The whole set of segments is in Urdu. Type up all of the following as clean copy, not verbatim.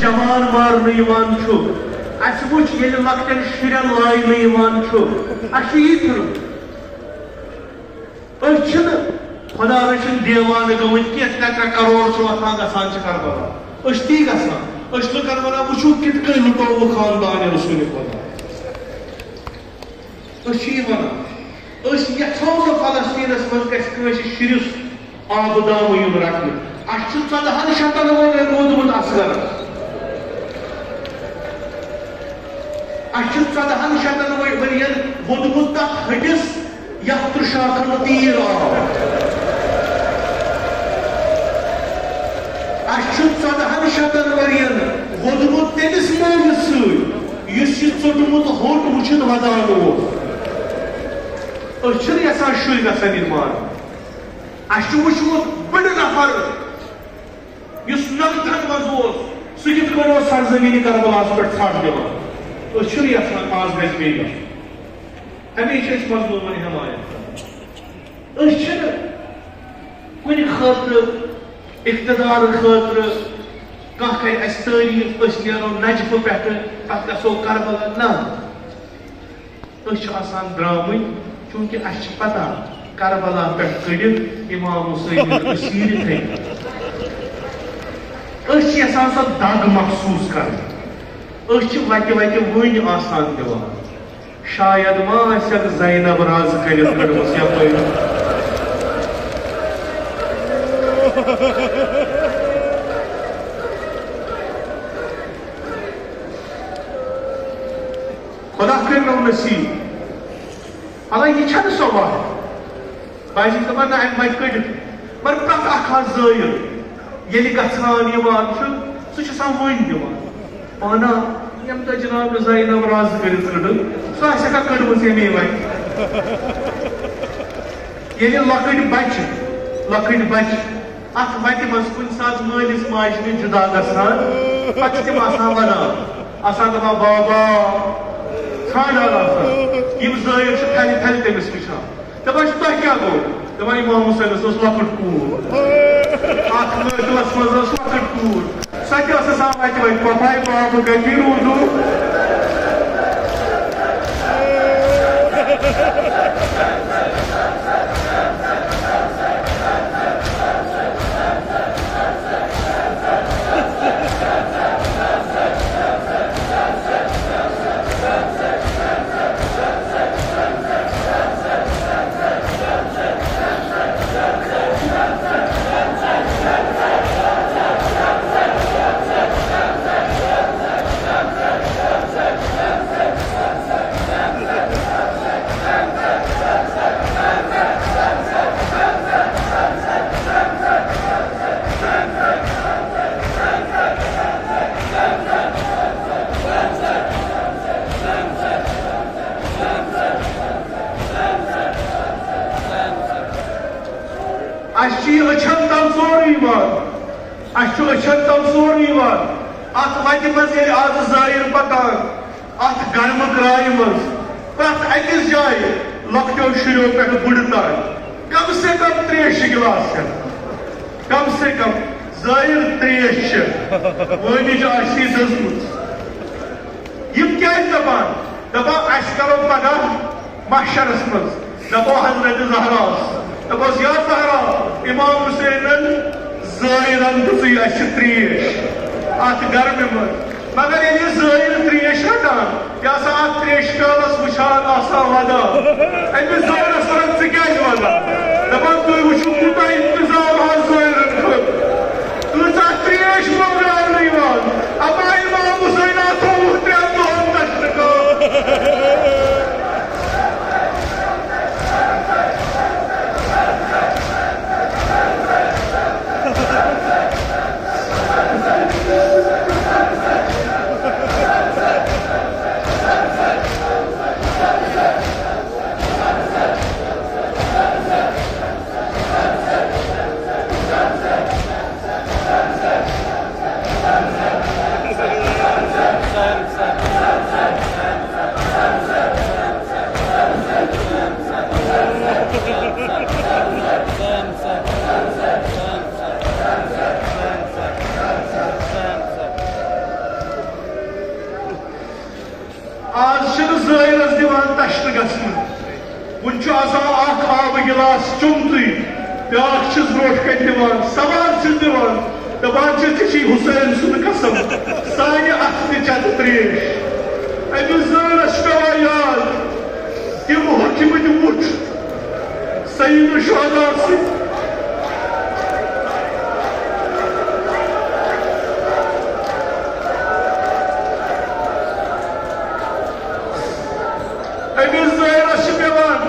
جوان مارنہٕ یِوان چھُ اَسہِ وٕچھ ییٚلہِ لۄکٹٮ۪ن شُرٮ۪ن لاینہٕ یِوان چھُ اَسہِ چھُ یی پھِرُن أسۍ چھِنہٕ خۄدا رٔچھِنۍ دیوانہٕ گٔمٕتۍ کینٛہہ 3 کَرور چھُ وۄتھان گژھان چھِ کربلا أسۍ چھِ تی گژھان أسۍ چھِ لُکن وَنان وٕچھو کِتھ کٔنۍ لُٹووُکھ خاندانہِ رسوٗلِ خۄدا أسۍ چھِ یہِ وَنان أسۍ یَژھو نہٕ فلسطیٖنَس منٛز گژھِ کٲنٛسہِ شُرِس آبہٕ دامہٕ یُن رٹنہٕ اَسہِ چھُ 14 شیٚتن وٲنۍ روٗدمُت اصغرس اَسہِ چھُ 14 شیٚتن ؤرین ووٚدمُت تتھ ۂٹِس یتھ ترٛشاکھن تیٖر آو اَسہِ چھُ 14 شیٚتن ؤرین ووٚدمُت تٔمِس مٲلِس سۭتۍ یُس یہِ ژوٚٹمُت ہوٚٹ وٕچھِتھ ودان اوس أسۍ چھِنہٕ یژھان شُرۍ گژھن یِن مارنہٕ اَسہِ چھُ وٕچھمُت بٔڑٕ نفر یُس نمتن منٛز اوس سُہ کِتھ کٔنۍ اوس سرزمیٖنہِ کربلاہس پٮ۪ٹھ ژھٹھ دِوان أسۍ چھِنہٕ یژھان آز گژھِ بیٚیہِ گژھُن اَمے چھِ أسۍ مظلوٗمن حمایت کران أسۍ چھِنہٕ کُنہِ خٲطرٕ اقتدار خٲطرٕ کانٛہہ کرِ اَسہِ تعریٖف أسۍ نیرو نجفہٕ پٮ۪ٹھٕ پتہٕ گژھو کربلا نہ أسۍ چھِ آسان درٛامٕتۍ چوٗنکہِ اَسہِ چھِ پتہ کربلا پٮ۪ٹھ کٔڑِتھ اِمام حُسین أسیٖرِ تھٲیِتھ أسۍ چھِ یژھان سۄ دگ محسوٗس کرٕنۍ أسۍ چھِ وتہِ وتہِ وٕنۍ آسان دِوان شاید ما آسٮ۪کھ زینب راز کٔرِتھ کٔڑمٕژ یپٲرۍ خۄدا کٔرِنو نصیٖب حالانکہِ یہِ چھَنہٕ سۄ وَتھ بہٕ چھُس دَپان نہ اَمہِ وَتہِ کٔڑِتھ مگر پرٛٮ۪تھ اکھ حظ زٲیِل ییٚلہِ گژھان یِوان چھُ سُہ چھُ آسان وٕنۍ دِوان پانا ییٚمہِ دۄہ جناب زینب راز کٔرِتھ کٔڑٕن سۄ آسٮ۪کھا کٔڑمٕژ ییٚمے وَتہِ ییٚلہِ لۄکٕٹۍ بچہِ اتھ وتہِ منٛز کُنہِ ساتہٕ مٲلِس ماجہِ نِش جُدا گژھان پتہٕ چھِ تِم آسان ونان دپان بابا ژھانڈان آسان یِم زٲیِل چھِ تھلہِ تھلہِ تٔمِس وٕچھان دپان چھِ تۄہہِ کیٛاہ گوٚو دپان اِمام حُسینس ٲس لۄکٕٹ کوٗر اتھ مٲدانس منٛز ٲس لۄکٕٹ کوٗر سۄ تہِ ٲس آسان وتہِ وتہِ پپاے بابہٕ کَتہِ روٗدوٗ اتھ وتہِ منٛز ییٚلہِ آز زٲیِل پکان اتھ گرمہٕ گراے منٛز پرٛٮ۪تھ أکِس جایہِ لۄکٹیو شُرٮ۪و پٮ۪ٹھ بُڈٕ تام کم سے کم 3 گِلاس کم سے کم زٲیِل 3 چھِ وٲنِج آسی دٔزمٕژ یِم کیٛازِ دپان اَسہِ کرو پگاہ محشرس منٛز دپو حضرت زہراس دپوس یا زہرا اِمام حُسینن زٲیِلن دِژٕے اَسہِ ترٛیش اتھ گرمہِ منٛز مگر ییٚلہِ یہِ زٲیِل ترٛیش رٹان یہِ آسان اتھ ترٛیشہِ پیالس وٕچھان آسان ودان أمِس زٲیلس ونان ژٕ کیٛازِ ودان دپان تُہۍ وٕچھِو کوٗتاہ انتظام حظ زٲیلن خٲطرٕ کۭژاہ ترٛیش بٲگراونہٕ یِوان اما اِمام حُسین تھوٚوُکھ 3 دۄہن دشتہٕ کٲم تشتہ گژھن ون آسان اخ آب گلاس چمتٕے بیاکھ چھس برونٛٹھ کَنہِ دِوان سوال چھس دِوان دپان چھِ ژےٚ چھی حُسین سُنٛد قسم سانہِ اَتھٕ تہِ چٮ۪تہٕ ترٛیش أمِس زٲرس چھُ پٮ۪وان یاد تِم ہوٚکھمٕتۍ وُٹھ سعید الشہداء سۭتۍ أمِس زٲرس چھِ پٮ۪وان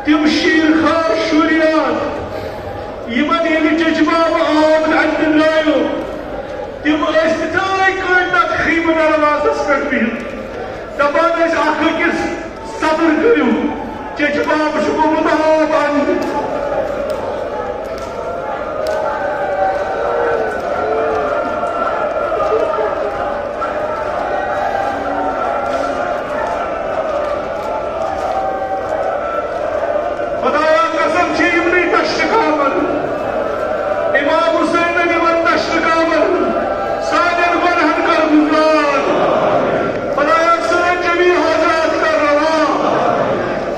تِم شیٖر خار شُرۍ یاد یِمن ییٚلہِ چچہِ بابہٕ آب اَتہِ درٛایو تِم ٲسۍ تِتھَے کٔنۍ تتھ خیمہٕ دروازس پٮ۪ٹھ بِہِتھ دپان ٲسۍ اکھ أکِس صبر کٔرِو چچہِ بابہٕ چھُ گوٚمُت آب اَننہِ خدایا قسم چھِ یِمنٕے تشتہٕ کامن امام حُسینن یِمن تشتہٕ کامن سانٮ۪ن گۄنہن کر گُزار خدایا سٲنۍ جمی حاجات کر روا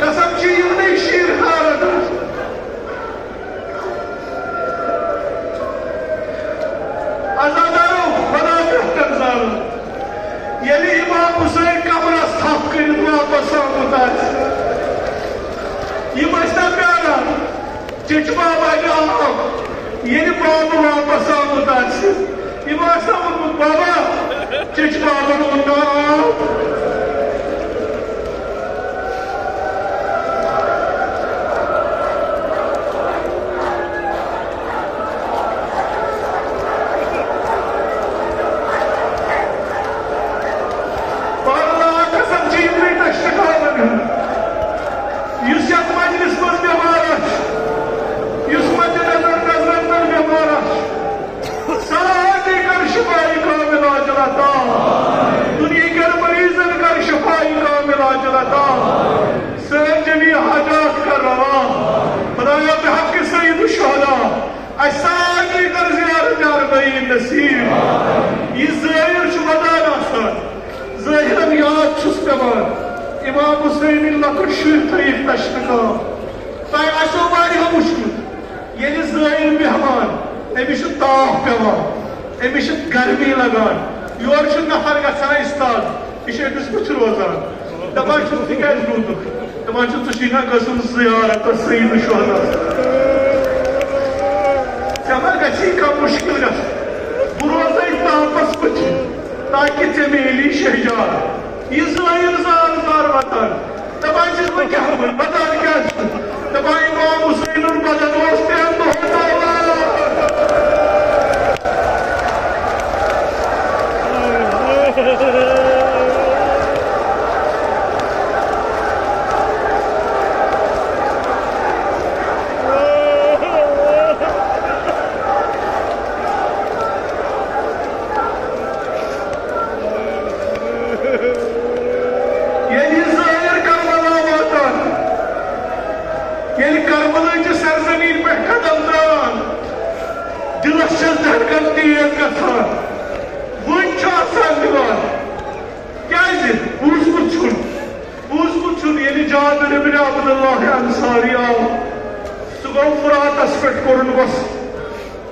قسم چھِ یِمنٕے شیٖر خارن عزادارو خدا بہتر زانُن ییٚلہِ امام حُسین قبرس تھپھ کٔرِتھ واپس آمُت آسہِ یِم ٲسۍ نا پیاران چچہِ بابہٕ اَنہِ آب ییٚلہِ بابہٕ واپس آمُت آسہِ یِم آسہِ نا ووٚنمُت بابا چچہِ بابن اوٚن نا آب واللہ قسم چھِ یِمنٕے تشتہٕ کامن ہُنٛد یُس یتھ مجلس منٛز بٮ۪مار آسہِ یُس مدِ نظر نظرن منٛز بٮ۪مار آسہِ سارنٕے کر شفائی کامل عاجل عطا دُنیہِکٮ۪ن مریضن کر شفائی کامل عاجل عطا سٲنۍ جمی حاجات کر روا خدایا بحق سید الشہداء اَسہِ سارنٕے کر زیارت اربعین نصیب یہِ ظٲہر چھُ ودان آسان ظٲہرن یاد چھُس پٮ۪وان امام حُسینٕنۍ لۄکٕٹۍ شُرۍ تھٲیِکھ تشتہٕ کام تۄہہِ آسیو واریاہ وٕچھمُت ییٚلہِ زٲیِل بیٚہوان أمِس چھُ تاپھ پٮ۪وان أمِس چھِ گرمی لگان یورٕ چھُ نفر گژھان اِستاد یہِ چھُ أمِس بٕتھِ روزان دپان چھُس ژٕ کیٛازِ روٗدُکھ دپان چھُ ژٕ چھُے نا گژھُن زیارتس سعید الشہداء ژےٚ ما گژھی کانٛہہ مُشکِل گژھُن بہٕ روزے تاپس بٕتھِ تاکہِ ژےٚ میلی شہجار یہِ زٲیِل زار زار واتان دپان چھُس بہٕ کیٛاہ وَنہٕ واتان کیٛاہ چھُ دپان امام حُسینُن بدن اوس 3 دۄہن تاوان ییٚلہِ کربلٕچہِ سرزمیٖن پٮ۪ٹھ قدم ترٛاوان دِلس چھَس دھڑکن تیز گژھان وۄنۍ چھُ آسان دِوان کیٛازِ بوٗزمُت چھُن ییٚلہِ جابر ابن عبداللہ انصاری آو سُہ گوٚو فراتس پٮ۪ٹھ کوٚرُن وَسُن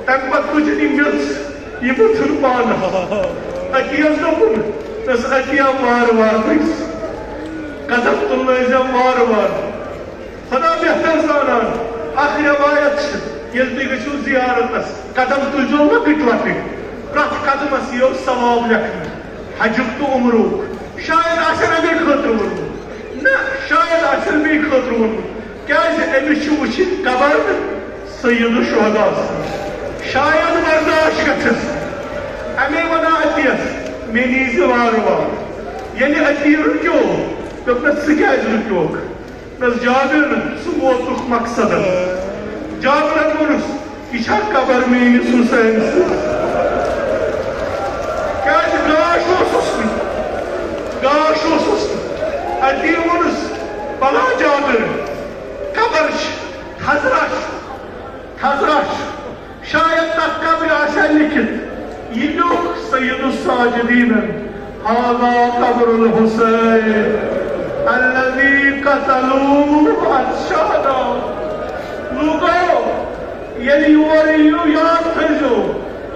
تَمہِ پتہٕ تُجِن یہِ میٚژ یہِ مٔتھُن پانہٕ أتی دوٚپُن دوٚپُس أتی آو وارٕ وارٕ پٔکِس قدم تُلنٲیزٮ۪م وارٕ وارٕ خدا بہتر زانان اکھ روایت چھِ ییٚلہِ تُہۍ گٔژھِو زیارتس قدم تُلزیو لۄکٕٹۍ لۄکٕٹۍ پرٛٮ۪تھ قدمس یِیو ثواب لیکھنہٕ حجُک تہٕ عمرُک شاید آسن اَمے خٲطرٕ ووٚنمُت نہ شاید آسن بیٚیہِ خٲطرٕ ووٚنمُت کیٛازِ أمِس چھُ وٕچھِنۍ قبر سعید الشہداء شاید برداشت گژھٮ۪س اَمے وَنان أتیَس مےٚ نیٖزِ وارٕ وارٕ ییٚلہِ أتی رُکیو دوٚپنَس ژٕ کیٛازِ رُکیوکھ دوٚپنَس جابر ژٕ ووتُکھ مقصدس جابرن ووٚنُس یہِ چھا قبر میٛٲنِس حُسین سٕنٛز کیٛازِ گاش اوسُس نہٕ أتی ووٚنُس بلا جابر قبر چھِ تھزرا چھُ شاید تتھ قبرِ آسہِ ہا لیکھِتھ یہِ لیوٚکھ سید الساجدیٖنن ہاذا قبر الحسین الذي قتلوه اتشهدا لوگو یلی وریو یاد تھجو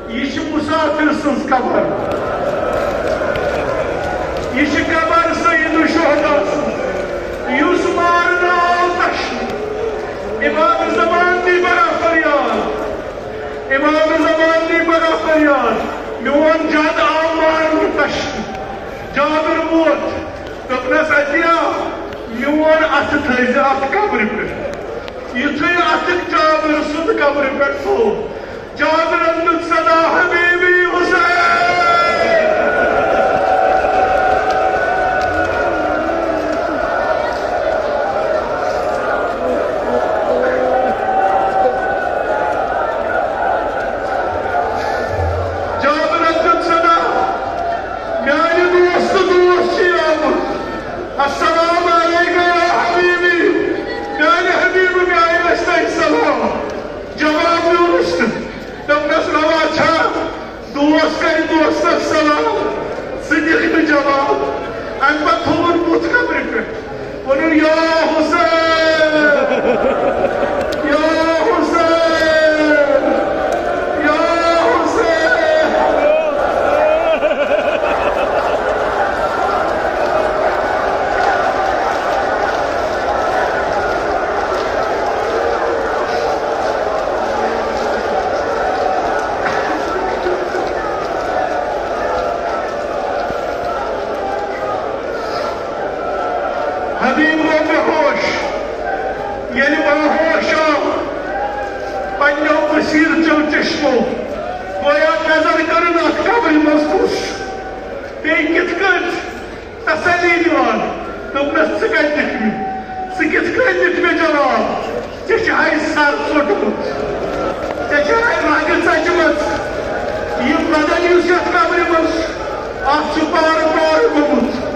یہ مسافر سنس قبر یہ قبر سید الشہداء یس مارنا آتش امام زمان دی بڑا فریاد امام زمان دی بڑا فریاد میون جد آو مارن تش جابر موت دپنس اتیا میون ات تھیز ات قبر پہ یتھے اتک جابر سند قبر پہ سو جابر اندت صدا حبیبی حسین السلام علیکم یا حبیبی میانے حبیب میں آئے السلام جواب یونس دپنس روا چھا دوست کر دوست السلام صدیق میں جواب ام پت تھون بوت قبر پہ ونن یا حسین یا حسین یا حسین حبیب رو بے ہوش یعنی باہوش آو پنیو بصیر چو چشمو گویا نظر کرن ات قبر مزکوش بیئی کت کت تسلی دیوان دپنس ژٕ کتہِ دِکھ مےٚ ژٕ کِتھ کٔنۍ دِکھ مےٚ جواب ژےٚ چھُہاے سر ژوٚٹمُت ژےٚ چھَہاے رگہٕ ژَچمٕژ یہِ بدن یُس یتھ قبرِ منٛز اتھ چھُ پارٕ پارٕ گوٚمُت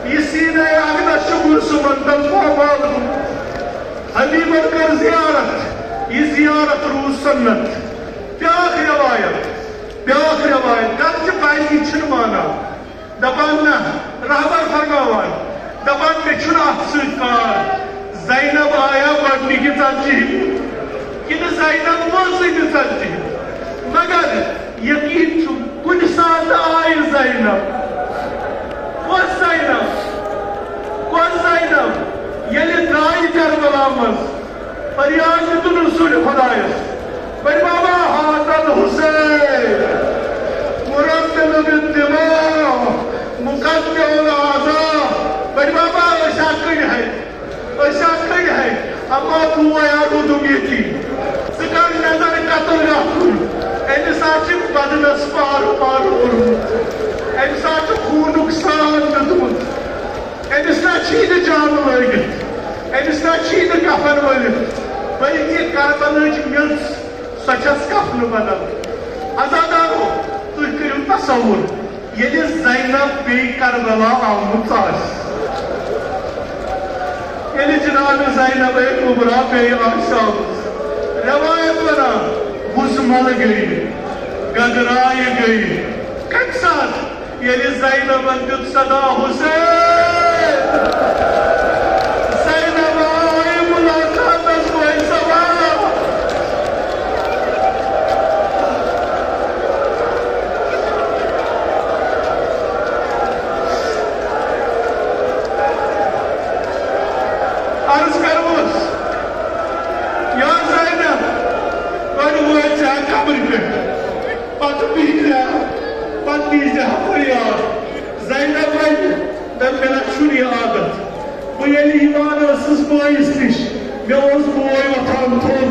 یہ سینہ اقدس شکر سمندل پاپال حبیبت کر زیارت یہ زیارت روز سنت بیاخ روایت گرچہ پائلی چھن مانا دپان نا رہبر فرماوان دپان میں چھن ات سۭتۍ کار زینب آیا گۄڈنِکہِ ژتجی کِنہٕ زینب وٲژٕے نہٕ ژتجی مگر یقین چھُ کُنہِ ساتہٕ آیہِ زینب کۄس زینب ییٚلہِ درٛایہِ کربلا منٛز فریاد دِتُن رسوٗلِ خۄدایس بٔڑۍ بابا هذا الحسین مرتل بالدماء مقطع الاعضاء بٔڑۍ بابا أسۍ اکھٕے ہے اما بوے روٗدُم ییٚتی ژٕ کر نظر قتل گژھُن أمِس چھِ بدنس پارٕ پارٕ کوٚرمُت أمِس چھُ خوٗنُک سان دیُتمُت أمِس نا چھی نہٕ جامہٕ لٲگِتھ أمِس نا چھی نہٕ کفن ؤلِتھ بٔلکہِ کربلٕچ میٚژ سۄ چھَس کفنہٕ بدل عزادارو تُہۍ کٔرِو تصوُر ییٚلہِ زینب بیٚیہِ کربلا آمٕژ آسہِ ییٚلہِ جناب زینب کُبرا بیٚیہِ آسہِ آمٕژ روایت ونان بُزمل گٔیہِ گگرایہِ گٔیہِ کمہِ ساتہٕ ییٚلہِ زینبن دیُت صدا حسین زینب آیہِ مُلاقاتس گوٚو سوال عرض کروس یا زینب گۄڈٕ وٲتۍ ژٕ اَتھ قبرِ پٮ۪ٹھ پتہٕ بِہزِ پتہٕ دیٖزِ فریاد زینب وَنہِ دپ مےٚ نہ چھُنہٕ یہِ عادت بہٕ ییٚلہِ یِوان ٲسٕس بٲیِس نِش مےٚ اوس بوے وۄتھان تھوٚد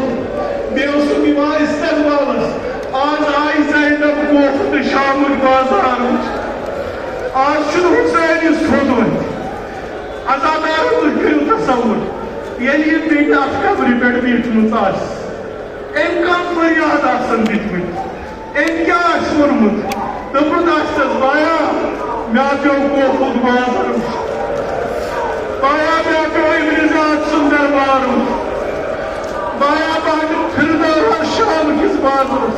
بیٚیہِ اوسُم یِوان استقبالس آز آیہِ زینب گوٚف تہٕ شامُک بازار وٕچھ آز چھُنہٕ حُسین یُس تھوٚد وۄتھِ عزادار تُہۍ کٔرِو تصوُر ییٚلہِ یہِ بیٚیہِ اَتھ قبرِ پٮ۪ٹھ بیٖٹھمٕژ آسہِ أمۍ کم فریاد آسن دِتمٕتۍ أمۍ کیٛاہ آسہِ ووٚنمُت دوٚپمُت آسٮ۪س بایا مےٚ پیوٚو گوفُک بازر بایا مےٚ پیوٚو اِمرِزاد سُنٛد دربار بایا بہٕ پھِرنٲوہس شام کِس بازرس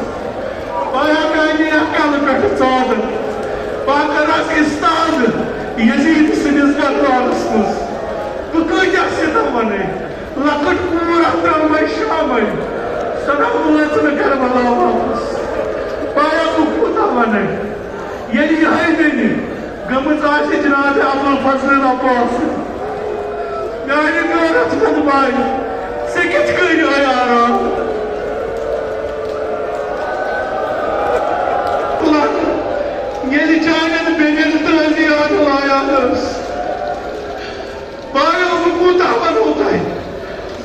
بایا مےٚ اَنے اَتھ کلہٕ پٮ۪ٹھٕ ژادر بہٕ کَرہس اِستاد یزیٖد سٕنٛدِس دربارس منٛز کۭتیاہ سِتم وَنَے لۄکٕٹ کوٗر اکھ درٛاو وۄنۍ شامَے سۄ درٛاو وٲژ نہٕ کربلا واپس پایا بہٕ کوٗتاہ وَنَے ییٚلہِ یِہے بیٚنہِ گٔمٕژ آسہِ جناب ابوالفضل عباس میانہِ غٲرت منٛد باے ژےٚ کِتھ کٔنۍ آے آرام ییٚلہِ چانٮ۪ن بیٚنٮ۪ن تعزیات لایان ٲس بایا بہٕ کوٗتاہ وَنو تۄہہِ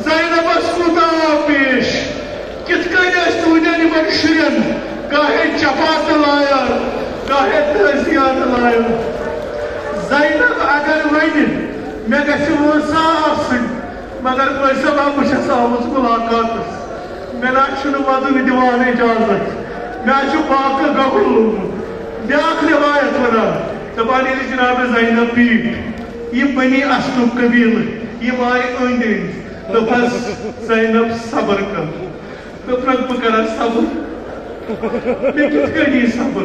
زینبس کوٗتاہ آو پیش کِتھ کٔنۍ ٲسۍ تُہنٛدٮ۪ن یِمن شُرٮ۪ن گاہے چپاتہٕ لایان گاہے تعزیات لایان زینب اگر وَنہِ مےٚ گژھِ وٲنٛسا آسٕنۍ مگر وٲنٛسا بہٕ چھَس آمٕژ مُلاقاتس مےٚ نہ چھُنہٕ وَدُن دِوان اِجازت مےٚ چھُ باقٕے گۄگُل لوٚگمُت بیٛاکھ رِوایت وَنان دَپان ییٚلہِ جناب زینب بیٖٹھ یہِ بنی اَسلُک قبیٖلہٕ یِم آیہِ أنٛدۍ أنٛدۍ دوٚپہَس زینب صبر کر دوٚپنَکھ بہٕ کرا صبر مےٚ کِتھ کٔنۍ یی صبر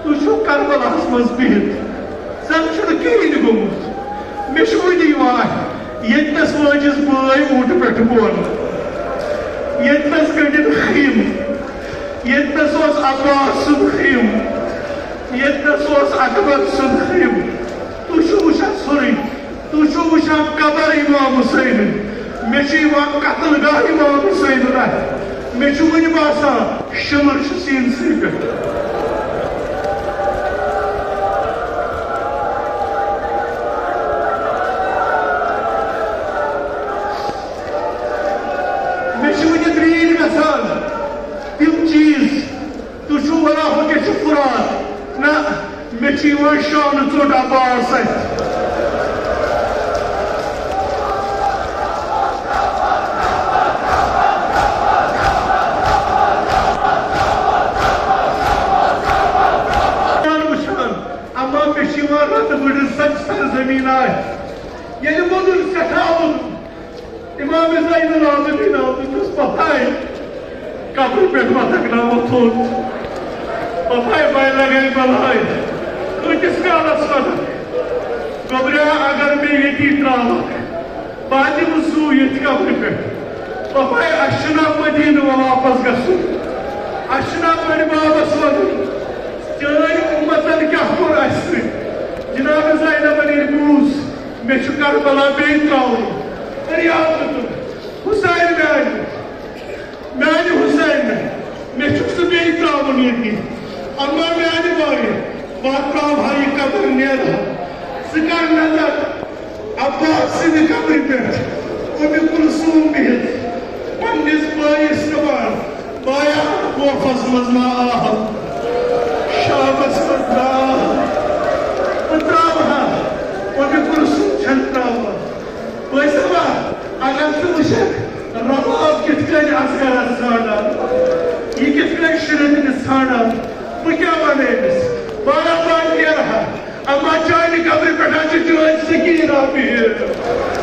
تُہۍ چھِو کربلاہس منٛز بِہِتھ زن چھُنہٕ کِہیٖنۍ گوٚمُت مےٚ چھُ وٕنہِ یِوان ییٚتنس وٲجِس بٲے اوٗنٛٹہٕ پٮ۪ٹھٕ بۄن ییٚتنس گٔنڈِتھ خیٖم ییٚتنس اوس عباس سُنٛد خیٖم ییٚتنس اوس اکبر سُنٛد خیٖم تُہۍ چھِو وٕچھان سورُے تُہۍ چھِو وٕچھان قبر امام حُسینٕنۍ مےٚ چھُ یِوان قتل گاہ امام حُسینُن اَتھِ مےٚ چھُ وٕنہِ باسان شِلر چھُ سیٖنسٕے پٮ۪ٹھ مےٚ چھِ وٕنہِ درٛیٖرۍ گژھان تِم چیٖز تُہۍ چھِو وَنان ہُہ کیٛاہ چھُ فُرات نہ مےٚ چھُ یِوان شانہٕ ژوٚٹ عباس اَتھِ سرزمین آئے یعنی مدر سٹھاؤ امام زین العابدین آمدس پتائے قبر پہ متکناو تھون پتائے بائی لگائی بلائے کتس کالس مدد قبریا اگر میں یتی تراوک باتی مسو یت قبر پہ پتائے اشنا مدین و واپس گسو اشنا پر بابس ودن چانی امتن کیا کور اسر جناب زینب بوز مے چھُ کربلا بیٚیہِ تراوُن فریاد تُل حُسین میانہِ حُسین مے چھُکھ ژٕ بیٚیہِ تراوُن ییٚتہِ اما میانہِ بایہِ بہٕ تراوہا یہِ قبر نیرا ژٕ کر نظر عباس سٕنٛدِ قبرِ پٮ۪ٹھ اُمہِ کُلثوٗم بِہِتھ پننِس بٲیِس دَپان بایا خوفس منٛز ما آو شامس منٛز درٛاو تراوہا اُمہِ کُلثوٗم چھَنہٕ تراوان بٲیِسا اگر ژٕ وٕچھکھ رباب کِتھ کٔنۍ اصغرس ژھانڈان یہِ کِتھ کٔنۍ شُرِتنِس ژھانڈان بہٕ کیٛاہ وَنہٕ أمِس بایا بہٕ نیرہا اما چانہِ قبرِ پٮ۪ٹھ چھِ چٲنۍ سکیٖنا بِہِتھ